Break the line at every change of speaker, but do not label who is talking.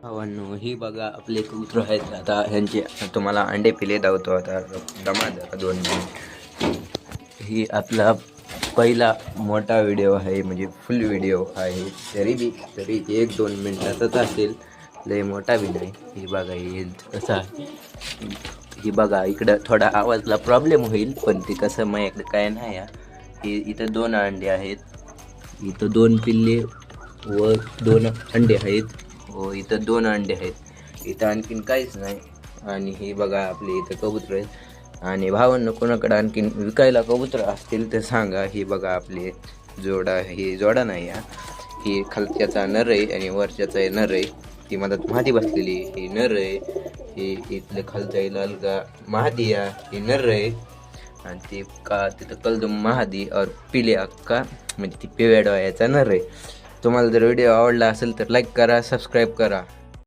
भावांनो, ही बघा आपले कबूतर आहेत. आता ह्यांचे तुम्हाला अंडे पिले दावतो. आता दमा जरा 2 मिनिट. ही आपला पहिला मोठा व्हिडिओ आहे, म्हणजे फुल व्हिडिओ आहे. तरी 1-2 मिनिटाचाच असेल, लय मोठा बी नाही. ही बघा हे कसं आहे. ही बघा इकडं थोडा आवाजला प्रॉब्लेम होईल, पण ते कसं माझ्याकडे काय नाही आहे. हे इथं 2 अंडे आहेत, इथं 2 पिल्ले व 2 अंडे आहेत. हो, इथं 2 अंडे आहेत. इथं आणखीन काहीच नाही. आणि हे बघा आपले इथं कबूतर आहेत. आणि भावांनो, कोणाकडे आणखीन विकायला कबूतर असतील तर सांगा. हे बघा आपले जोडा, हे जोडा नाही हा, ही खालच्याचा नर आहे आणि वरच्याचा आहे नर आहे. ती मधात महादी बसलेली ही नर आहे. हे इथलं खालचं आहे लालगा महादी ही नर आहे. आणि ते का तिथं कलदम महादी और पिले अक्का म्हणजे ती पिवळ्या डोळ्याचा नर आहे. तुम्हाला जर व्हिडिओ आवडला असेल तर लाईक करा, सबस्क्राईब करा.